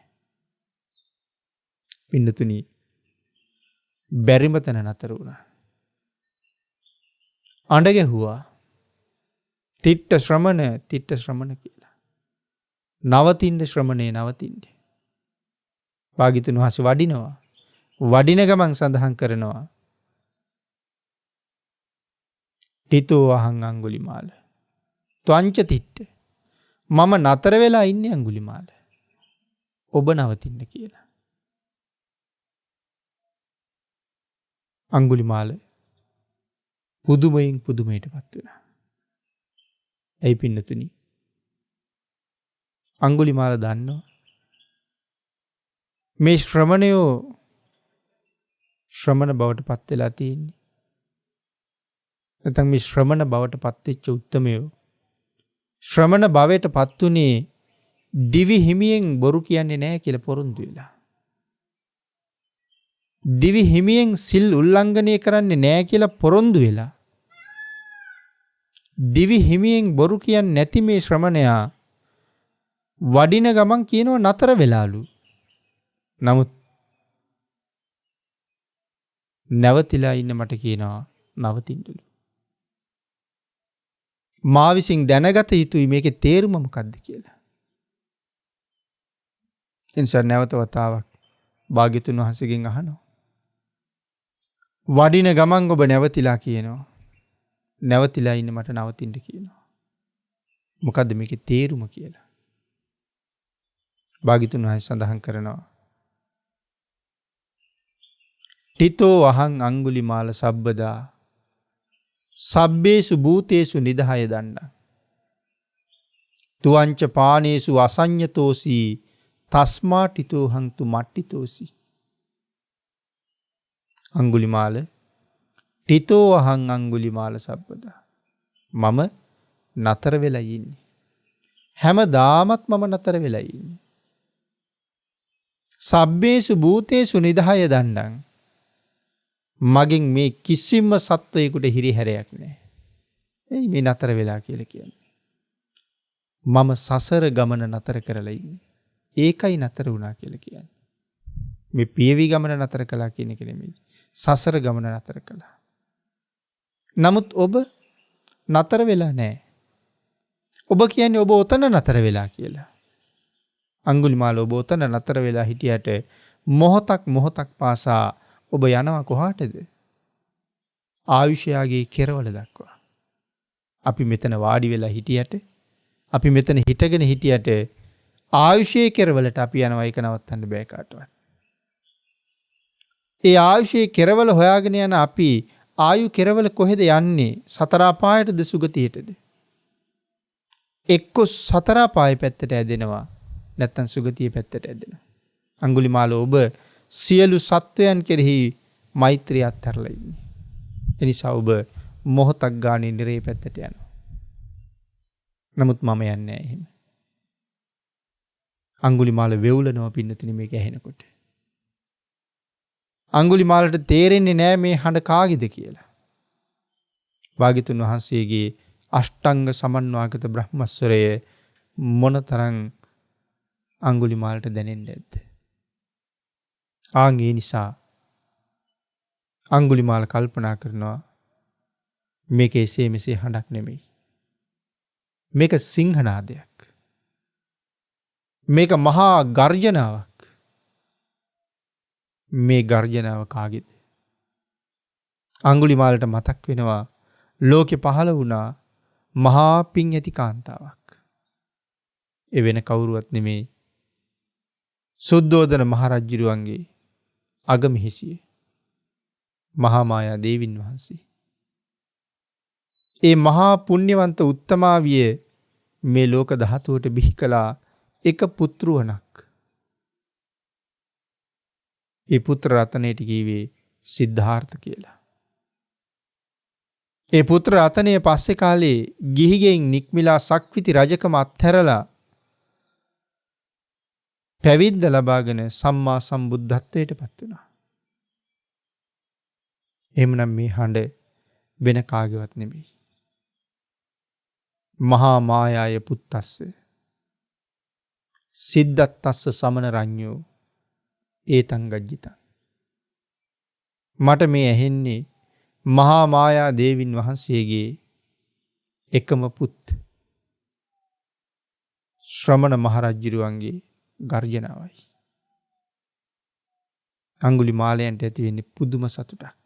පින්නතුනි, බැරිම තැන නතර වුණා. අඬ ගැහුවා. තිට්ඨ ශ්‍රමණ කියලා. නවතින්න ශ්‍රමණේ නවතින්න. භාග්‍යතුන් වහන්සේ වඩිනවා. වඩින ගමන් සඳහන් කරනවා, තිතෝ අහං අංගුලිමාල ත්වංච තිට්ඨ. මම නතර වෙලා ඉන්නේ අංගුලිමාල, ඔබ නවතින්න කියලා. අංගුලිමාල පුදුමයෙන් පුදුමයටපත් වෙනවා. ඇයි පින්නතුනි? අංගුලිමාල දන්නවා මේ ශ්‍රමණයෝ ශ්‍රමණ බවට පත් වෙලා තියෙන්නේ. නැත්නම් මේ ශ්‍රමණ බවට පත් වෙච්ච උත්තමයෝ ශ්‍රමණ භවයට පත් උනේ දිවි හිමියෙන් බොරු කියන්නේ නැහැ කියලා පොරොන්දු වෙලා. දිවි හිමියෙන් සිල් උල්ලංඝනය කරන්නේ නැහැ කියලා පොරොන්දු වෙලා. දිවි හිමියෙන් බොරු කියන්නේ නැති මේ ශ්‍රමණයා වඩින ගමන් කියනවා නතර වෙලාලු. නමුත් නැවතිලා ඉන්න මට කියනවා නවතින්නලු. මා විසින් දැනගත යුතුයි මේකේ තේරුම මොකක්ද කියලා. එනිසා නැවත වතාවක් භාග්‍යතුන් වහන්සේගෙන් අහනවා. වඩින ගමන් ඔබ නැවතිලා කියනවා. නැවතිලා ඉන්න මට නවතින්න කියනවා. මොකද්ද මේකේ තේරුම කියලා. භාග්‍යතුන් වහන්සේ සඳහන් කරනවා, තිතෝ අහං අංගුලිමාල සබ්බදා සබ්බේසු භූතේසු නිදහය දණ්ඩං තුවංච පානේසු අසඤ්ඤතෝසි තස්මා තිතෝ හංතු මට්ටිතෝසි. අංගුලිමාල තිතෝ අහං අංගුලිමාල සබ්බදා, මම නතර වෙලා ඉන්නේ. හැමදාමත් මම නතර වෙලා ඉන්නේ. සබ්බේසු භූතේසු නිදහය දණ්ඩං, මගෙන් මේ කිසිම සත්වයකට හිරිහැරයක් නැහැ. එයි මේ නතර වෙලා කියලා කියන්නේ. මම සසර ගමන නතර කරලා ඉන්නේ. ඒකයි නතර වුණා කියලා කියන්නේ. මේ පියවි ගමන නතර කළා කියන එක නෙමෙයි. සසර ගමන නතර කළා. නමුත් ඔබ නතර වෙලා නැහැ. ඔබ කියන්නේ ඔබ ඔතන නතර වෙලා කියලා. අංගුලිමාල ඔබ ඔතන නතර වෙලා හිටියට මොහොතක් පාසා ඔබ යනවා කොහාටද? ආයුෂයාගේ කෙරවල දක්වා. අපි මෙතන වාඩි වෙලා හිටියට, අපි මෙතන හිටගෙන හිටියට ආයුෂයේ කෙරවලට අපි යනවා. ඒක නවත්තන්න බෑ කාටවත්. ඒ ආයුෂයේ කෙරවල හොයාගෙන යන අපි ආයු කෙරවල කොහෙද යන්නේ? සතර අපායටද සුගතියටද? එක්ක සතර අපාය පැත්තට ඇදෙනවා, නැත්තම් සුගතිය පැත්තට ඇදෙනවා. අංගුලිමාල ඔබ සියලු සත්වයන් කෙරෙහි මෛත්‍රිය අත්හැරලා ඉන්නේ. එනිසා ඔබ මොහොතක් ගානේ නිරේ පැත්තට යනවා. නමුත් මම යන්නේ නැහැ එහෙම. අංගුලිමාල වෙවුලනවා පින්නතුනි මේක ඇහෙනකොට. අංගුලිමාලට තේරෙන්නේ නැහැ මේ හඬ කාගේද කියලා. භාග්‍යතුන් වහන්සේගේ අෂ්ටාංග සමන්වාගත බ්‍රහ්මස්වරය මොනතරම් අංගුලිමාලට දැනෙන්නේ නැද්ද? ඒ නිසා අංගුලිමාල කල්පනා කරනවා මේක එසේ මෙසේ හඬක් නෙමෙයි. මේක සිංහනාදයක්. මේක මහා ගර්ජනාවක්. මේ ගර්ජනාව කාගේද? අංගුලිමාලට මතක් වෙනවා ලෝකෙ පහළ වුණා මහා පිං ඇති කාන්තාවක්. ඒ වෙන කවුරුවත් නෙමෙයි. සුද්ධෝදන මහරජුරුවන්ගේ අගමහිසිය මහා මායා දේවින් වහන්සේ. ඒ මහා පුණ්‍යවන්ත උත්තමාවිය මේ ලෝක ධාතුවට බිහි කළා එක පුත්රුවණක්. ඒ පුත්‍ර රතනයට කීවේ සිද්ධාර්ථ කියලා. ඒ පුත්‍ර රතනය පස්සේ කාලේ ගිහිගෙන් නික්මිලා සක්විති රජකම අත්හැරලා පැවිද්ද ලබාගෙන සම්මා සම්බුද්ධත්වයට පත් වුණා. එහෙමනම් මේ හඬ වෙන කාගේවත් නෙමෙයි. මහා මායාය පුත්තස්ස සිද්ධත්තස්ස සමන රඤ්ඤෝ ඒතං ගජ්ජිතං. මට මේ ඇහෙන්නේ මහා මායා දේවින් වහන්සේගේ එකම පුත් ශ්‍රමණ මහරජුරුවන්ගේ ගර්ජනාවයි. අංගුලිමාලයන්ට ඇති වෙන්නේ පුදුම සතුටක්.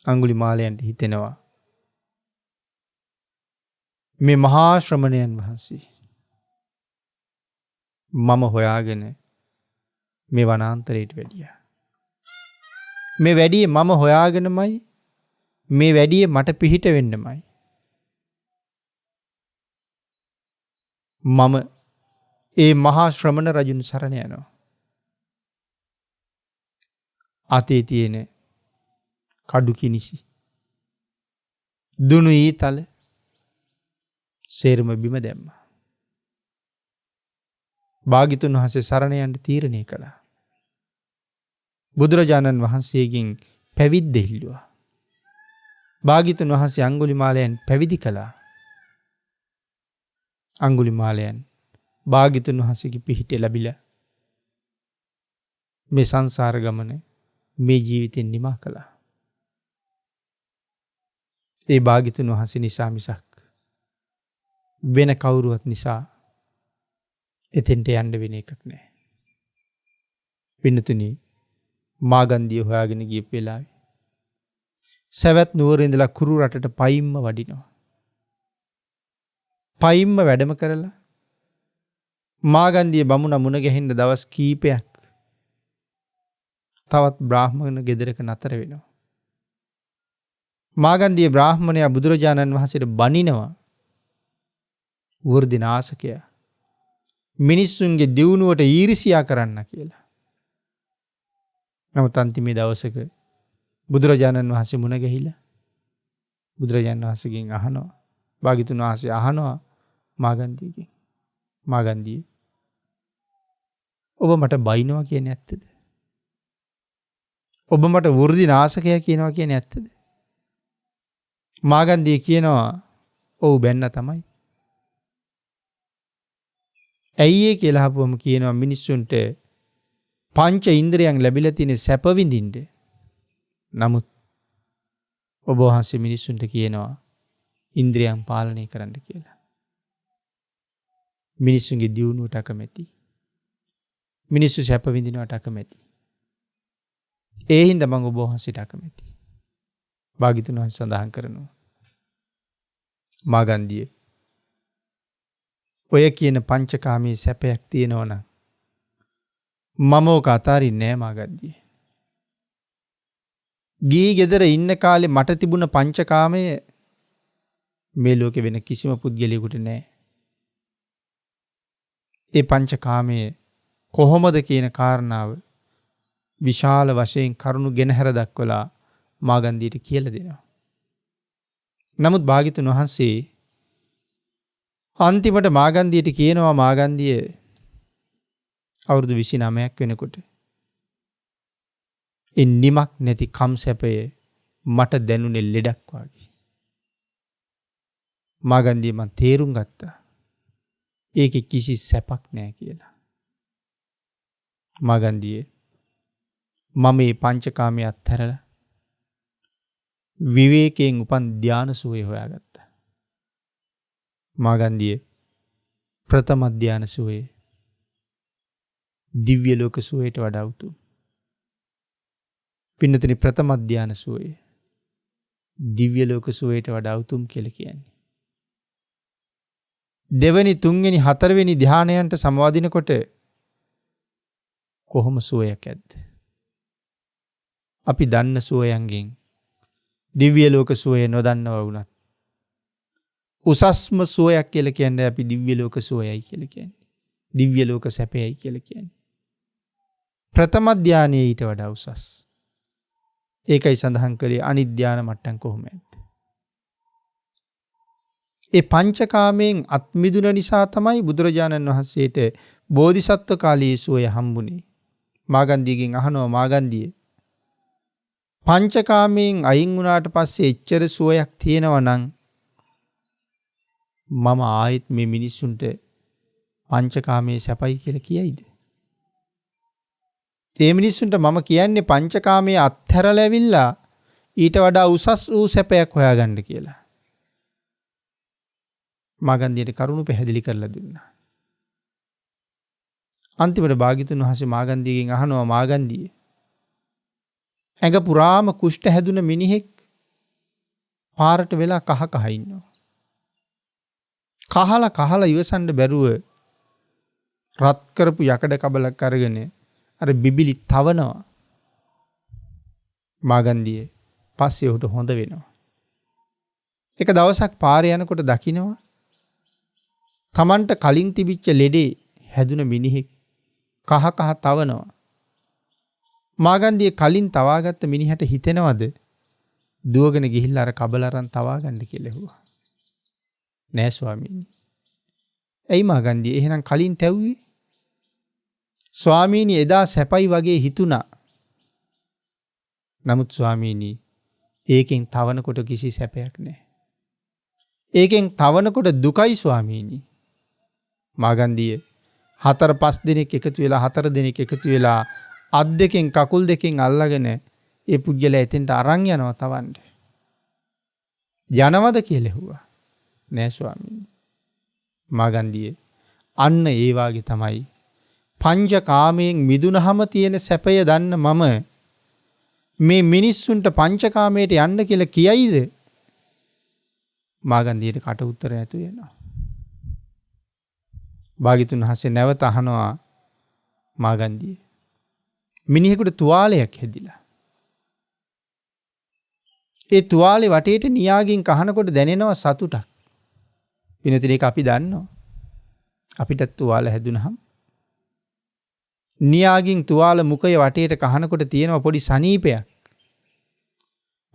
අංගුලිමාලයන්ට හිතෙනවා මේ මහා ශ්‍රමණයන් වහන්සේ මම හොයාගෙන මේ වනාන්තරයට වැඩියා. මේ වැඩියේ මම හොයාගෙනමයි, මේ වැඩියේ මට පිහිට වෙන්නමයි. මම ඒ මහා ශ්‍රමණ රජුන් සරණ යනවා. අතේ තියෙන කඩු කිනිසි දුනු ඊතල සේරම බිම දැම්මා. භාග්‍යතුන් වහන්සේ සරණ යන්න තීරණය කළා. බුදුරජාණන් වහන්සේගෙන් පැවිද්ද ඉල්ලුවා. භාග්‍යතුන් වහන්සේ අංගුලිමාලයන් පැවිදි කළා. අංගුලිමාලයන් භාග්‍යතුන් වහන්සේගේ පිහිට ලැබිලා මේ සංසාර ගමන මේ ජීවිතෙන් නිමා කළා. ඒ භාග්‍යතුන් වහන්සේ නිසා මිසක් වෙන කවුරුවත් නිසා එතෙන්ට යන්න වෙන එකක් නෑ. පින්නතුනි, මාගන්දිය හොයාගෙන ගියපු වෙලාවේ සවැත් නුවර ඉඳලා කුරු රටට පයින්ම වඩිනවා. පයින්ම වැඩම කරලා මාගන්දිය බමුණ මුණ ගැහෙන්න දවස් කීපයක් තවත් බ්‍රාහ්මණ ගෙදරක නතර වෙනවා. මාගන්දිය බ්‍රාහ්මණයා බුදුරජාණන් වහන්සේට බනිනවා. වෘද්ධිනාශකයා මිනිස්සුන්ගේ දියුණුවට ඊර්ෂ්‍යා කරන්න කියලා. නමුත් අන්තිමේ දවසක බුදුරජාණන් වහන්සේ මුණ ගැහිලා බුදුරජාණන් වහන්සේගෙන් අහනවා, භාග්‍යතුන් වහන්සේ අහනවා මාගන්දියගෙන්, මාගන්දිය ඔබ මට බයිනවා කියන්නේ ඇත්තද? ඔබ මට වෘද්ධිනාශකයා කියනවා කියන්නේ ඇත්තද? මාගන්දිය කියනවා ඔව් බැන්න තමයි. ඇයි ඒ කියලා අහපුවම කියනවා මිනිස්සුන්ට පංච ඉන්ද්‍රයන් ලැබිලා තියෙන සැප විඳින්න. නමුත් ඔබ වහන්සේ මිනිස්සුන්ට කියනවා ඉන්ද්‍රයන් පාලනය කරන්න කියලා. මිනිස්සුන්ගේ දියුණුවට අකමැති. මිනිස්සු සැප විඳිනවට අකමැති. ඒ හින්දා මම ඔබ වහන්සේට අකමැති. භාග්‍යතුන් වහන්සේ සඳහන් කරනවා මාගන්දිය ඔය කියන පංචකාමී සැපයක් තියෙනවනම් මම ඕක අතාරින්නේ නෑ මාගන්දිය. ගිහි ගෙදර ඉන්න කාලේ මට තිබුණ පංචකාමය මේ ලෝකේ වෙන කිසිම පුද්ගලයෙකුට නෑ. ඒ පංචකාමය කොහොමද කියන කාරණාව විශාල වශයෙන් කරුණු ගෙනහැර දක්වලා මාගන්දියට කියලා දෙනවා. නමුත් භාග්‍යතුන් වහන්සේ අන්තිමට මාගන්දියට කියනවා මාගන්දිය අවුරුදු 29ක් වෙනකොට නිමක් නැති කම් සැපය මට දැනුනේ ලෙඩක් වගේ. මාගන්දිය මං තේරුම් ගත්තා ඒකේ කිසි සැපක් නැහැ කියලා. මාගන්දියේ මම මේ පංචකාමයේ අත්හැරලා විවේකයෙන් උපන් ධාන සුවය හොයාගත්තා. මාගන්දියේ ප්‍රථම ධාන සුවය දිව්‍ය ලෝක සුවයට වඩා උතුම්. පින්නතුනි ප්‍රථම ධාන සුවය දිව්‍ය ලෝක සුවයට වඩා උතුම් කියලා කියන්නේ. දෙවෙනි තුන්වෙනි හතරවෙනි ධානයන්ට සමවදිනකොට කොහොම සුවයක් ඇද්ද? අපි දන්න සුවයන්ගෙන් දිව්‍ය ලෝක සුවය නොදන්නව වුණත් උසස්ම සුවයක් කියලා කියන්නේ අපි දිව්‍ය ලෝක සුවයයි කියලා කියන්නේ. දිව්‍ය ලෝක සැපයයි කියලා කියන්නේ. ප්‍රථම ධානයේ ඊට වඩා උසස්. ඒකයි සඳහන් කළේ අනිත් ධාන මට්ටම් කොහොමද? ඒ පංචකාමයෙන් අත්මිදුන නිසා තමයි බුදුරජාණන් වහන්සේට බෝධිසත්ව කාලයේ සුවය හම්බුනේ. මාගන්දියගෙන් අහනවා මාගන්දියේ පංචකාමයෙන් අයින් වුණාට පස්සේ එච්චර සුවයක් තියෙනවා නම් මම ආයෙත් මේ මිනිස්සුන්ට පංචකාමයේ සැපයි කියලා කියයිද? ඒ මිනිස්සුන්ට මම කියන්නේ පංචකාමයේ අත්හැරලා ඇවිල්ලා ඊට වඩා උසස් වූ සැපයක් හොයාගන්න කියලා. මාගන්දියට කරුණු පැහැදිලි කරලා දුන්නා. අන්තිමට භාග්‍යතුන් වහන්සේ මාගන්දියගෙන් අහනවා මාගන්දිය ඇඟ පුරාම කුෂ්ඨ හැදුන මිනිහෙක් පාරට වෙලා කහ කහ ඉන්නවා. කහලා ඉවසන්න බැරුව රත් කරපු යකඩ කබලක් අරගෙන අර බිබිලි තවනවා. මාගන්දියේ පස්සේ උට හොඳ වෙනවා. එක දවසක් පාරේ යනකොට දකින්නවා තමන්ට කලින් තිබිච්ච ලෙඩේ හැදුන මිනිහෙක් කහ කහ තවනවා. මාගන්දියේ කලින් තවාගත්ත මිනිහට හිතෙනවද දුවගෙන ගිහිල්ලා අර කබල අරන් තවා ගන්න කියලා ඇහුවා. නෑ ස්වාමීනි. ඇයි මාගන්දියේ එහෙනම් කලින් තැව්වේ? ස්වාමීනි එදා සැපයි වගේ හිතුණා. නමුත් ස්වාමීනි ඒකෙන් තවනකොට කිසි සැපයක් නෑ. ඒකෙන් තවනකොට දුකයි ස්වාමීනි. මාගන්දියේ 4-5 දිනක් එකතු වෙලා 4 දිනක් එකතු වෙලා අත් දෙකෙන් කකුල් දෙකෙන් අල්ලගෙන ඒ පුජ්‍යලා එතෙන්ට අරන් යනවා තවන්න. යනවද කියලා ඇහුවා. නෑ ස්වාමීනි. මාගන්දියේ අන්න ඒ වාගේ තමයි පංචකාමයෙන් මිදුනහම තියෙන සැපය දන්න මම මේ මිනිස්සුන්ට පංචකාමයට යන්න කියලා කියයිද? මාගන්දියට කට උත්තර නැතු වෙනවා. භාග්‍යතුන් වහන්සේ නැවත අහනවා මාගන්දිය මිනිහෙකුට තුවාලයක් හැදිලා. ඒ තුවාලේ වටේට නියාගින් කහනකොට දැනෙනවා සතුටක්. පිනතින එක අපි දන්නවා. අපිට තුවාල හැදුනහම නියාගින් තුවාල මුඛය වටේට කහනකොට තියෙනවා පොඩි සනීපයක්.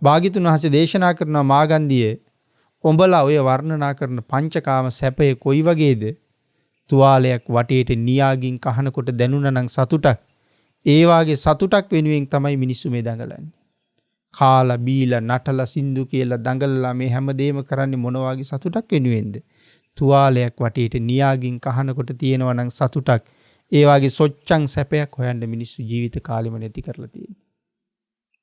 භාග්‍යතුන් වහන්සේ දේශනා කරනවා මාගන්දියේ උඹලා ඔය වර්ණනා කරන පංචකාම සැපය කොයි වගේද? තුවාලයක් වටේට නියාගින් කහනකොට දැනුණා නම් සතුටක්. ඒ වාගේ සතුටක් වෙනුවෙන් තමයි මිනිස්සු මේ දඟලන්නේ. කාලා බීලා නටලා සින්දු කියලා දඟලලා මේ හැමදේම කරන්නේ මොන වාගේ සතුටක් වෙනුවෙන්ද? තුවාලයක් වටේට නියාගින් කහනකොට තියෙනවා නම් සතුටක්. ඒ වාගේ සොච්චං සැපයක් හොයන්න මිනිස්සු ජීවිත කාලෙම නැති කරලා තියෙනවා.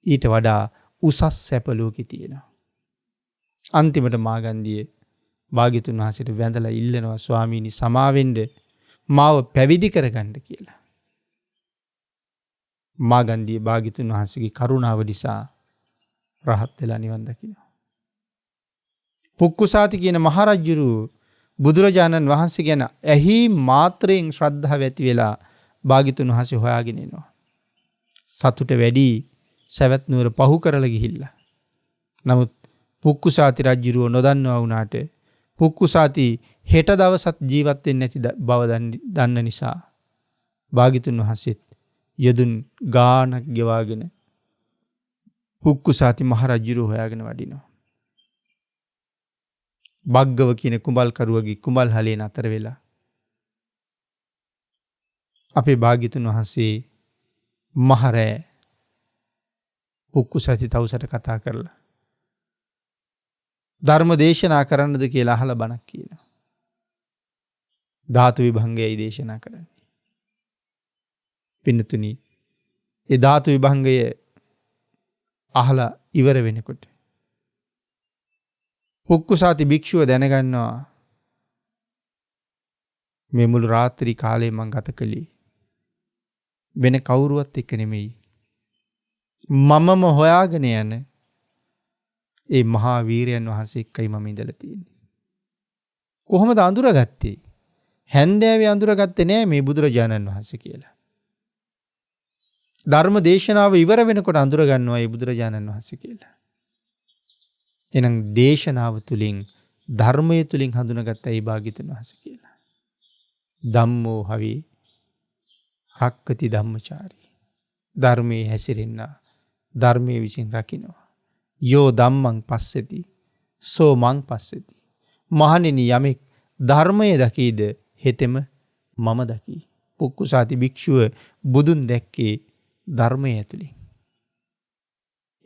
ඊට වඩා උසස් සැප ලෝකේ තියෙනවා. අන්තිමට මාගන්දියේ භාග්‍යතුන් වහන්සේට වැඳලා ඉල්ලනවා ස්වාමීනි සමාවෙන්න මාව පැවිදි කරගන්න කියලා. මාගන්දියේ භාග්‍යතුන් වහන්සේගේ කරුණාව නිසා රහත් වෙලා නිවන් දකිනවා. පුක්කුසාති කියන මහරජුරු බුදුරජාණන් වහන්සේ ගැන ඇහි මාත්‍රයෙන් ශ්‍රද්ධාව ඇති වෙලා භාග්‍යතුන් වහන්සේ හොයාගෙන එනවා. සතුට වැඩි සවැත් නුවර පහු කරලා ගිහිල්ලා. නමුත් පුක්කුසාති රජුරුව නොදන්නවා වුණාට පුක්කුසාති හෙට දවසත් ජීවත් වෙන්නේ නැති බව දන්න නිසා භාග්‍යතුන් වහන්සේත් යදුන් ගානක් ගෙවාගෙන පුක්කුසාති මහරජුරුව හොයාගෙන වඩිනවා. බග්ගව කියන කුඹල්කරුවගේ කුඹල් හලේ නතර වෙලා අපේ භාග්‍යතුන් වහන්සේ මහරෑ පුක්කුසාති තවුසට කතා කරලා ධර්ම දේශනා කරන්නද කියලා අහලා බණක් කියනවා. ධාතු විභංගයයි දේශනා කරන්නේ. පින්නතුනි, ඒ ධාතු විභංගය අහලා ඉවර වෙනකොට පුක්කුසාති භික්ෂුව දැනගන්නවා මේ මුළු රාත්‍රී කාලේ මං ගත කළේ වෙන කවුරුවත් එක්ක නෙමෙයි. මමම හොයාගෙන යන ඒ මහා වීරයන් වහන්සේ එක්කයි මම ඉඳලා තියෙන්නේ. කොහොමද අඳුරගත්තේ? හැන්දෑවේ අඳුරගත්තේ නෑ මේ බුදුරජාණන් වහන්සේ කියලා. ධර්ම දේශනාව ඉවර වෙනකොට අඳුරගන්නවා මේ බුදුරජාණන් වහන්සේ කියලා. එහෙනම් දේශනාව තුලින් ධර්මයේ තුලින් හඳුනාගත්ත ඒ භාග්‍යතුන් වහන්සේ කියලා. ධම්මෝ හවි රක්කති ධම්මචාරී. ධර්මයේ හැසිරෙන්න ධර්මයේ විසින් රකින්නවා. යෝ ධම්මං පස්සති සෝ මං පස්සති. මහණෙනි යමෙක් ධර්මයේ දකීද හෙතෙම මම දකී. පුක්කුසාති භික්ෂුව බුදුන් දැක්කේ ධර්මය ඇතුලින්.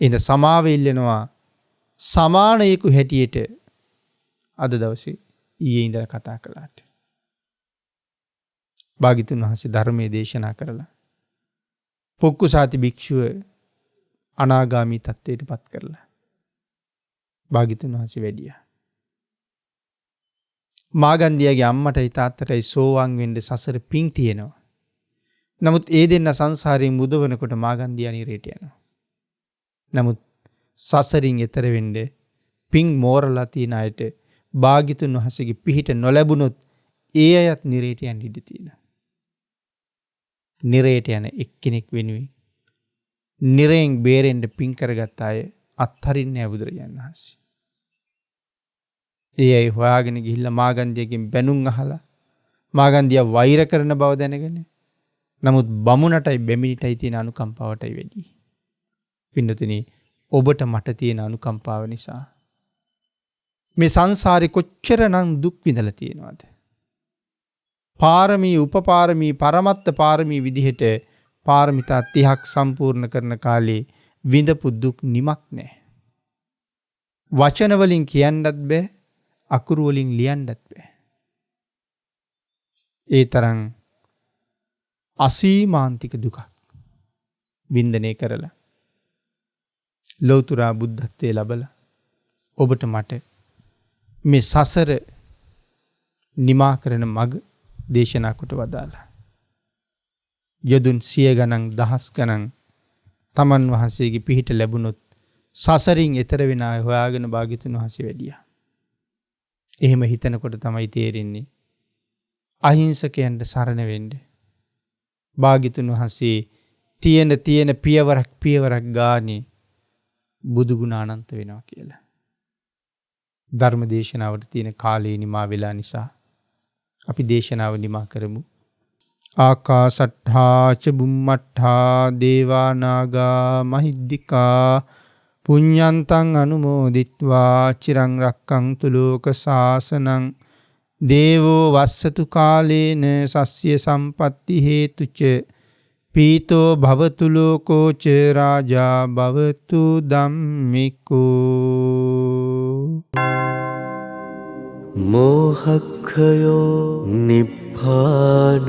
එඳ සමාව ඉල්ලනවා සමානයෙකු හැටියට අද දවසේ ඊයේ ඉඳලා කතා කළාට. භාග්‍යතුන් වහන්සේ ධර්මයේ දේශනා කරලා පුක්කුසාති භික්ෂුව අනාගාමී තත්ත්වයට පත් කරලා භාග්‍යතුන් වහන්සේ වැඩියා. මාගන්දියාගේ අම්මටයි තාත්තටයි සෝවාන් වෙන්න සසර පිං තියෙනවා. නමුත් ඒ දෙන්න සංසාරයෙන් මුදවනකොට මාගන්දියා නිරේට යනවා. නමුත් සසරින් එතර වෙන්න පිං මෝරලා තියෙන අයට භාග්‍යතුන් වහන්සේගේ පිහිට නොලැබුණොත් ඒ අයත් නිරේට යන්න ඉඩ තියෙනවා. නිරේට යන එක්කෙනෙක් වෙනුවෙන් නිරයෙන් බේරෙන්න පිං කරගත් අය අත්හරින්නේ නැහැ බුදුරජාණන් වහන්සේ. ඒ අය හොයාගෙන ගිහිල්ලා මාගන්දියගෙන් බැනුම් අහලා මාගන්දියා වෛර කරන බව දැනගෙන නමුත් බමුණටයි බැමිණිටයි තියෙන අනුකම්පාවටයි වැඩි. පින්නතුනි, ඔබට මට තියෙන අනුකම්පාව නිසා මේ සංසාරේ කොච්චරනම් දුක් විඳලා තියෙනවද? පාරමී, උපපාරමී, පරමත්ත පාරමී විදිහට පාරමිතා 30ක් සම්පූර්ණ කරන කාලේ විඳපු දුක් නිමක් නැහැ. වචන වලින් කියන්නත් බෑ, අකුරු වලින් ලියන්නත් බෑ. ඒ තරම් අසීමාන්තික දුකක් වින්දනය කරලා ලෞතර බුද්ධත්වයේ ලැබලා ඔබට මට මේ සසර නිමා කරන මඟ දේශනා කොට වදාලා. යදුන් 100 ගණන් දහස් ගණන් තමන් වහන්සේගේ පිහිට ලැබුණොත් සසරින් එතර වෙන අය හොයාගෙන භාග්‍යතුන් වහන්සේ වැඩියා. එහෙම හිතනකොට තමයි තේරෙන්නේ අහිංසකයන්ට සරණ වෙන්න භාග්‍යතුන් වහන්සේ තියෙන පියවරක් ගානේ බුදු ගුණ අනන්ත වෙනවා කියලා. ධර්ම දේශනාවට තියෙන කාලේ නිමා වෙලා නිසා අපි දේශනාව නිමා කරමු. ආකාසට්ඨා ච බුම්මට්ඨා දේවා නාග මහිද්దికා පුඤ්ඤන්තං අනුමෝදිත්වා චිරං රක්ඛන්තු ලෝක සාසනං දේවෝ වස්සතු කාලේන සස්්‍ය සම්පatti හේතුච පීතෝ භවතු ලෝකෝ ච රාජා භවතු ධම්මිකෝ. මෝහක්ඛයෝ නිබ්බානං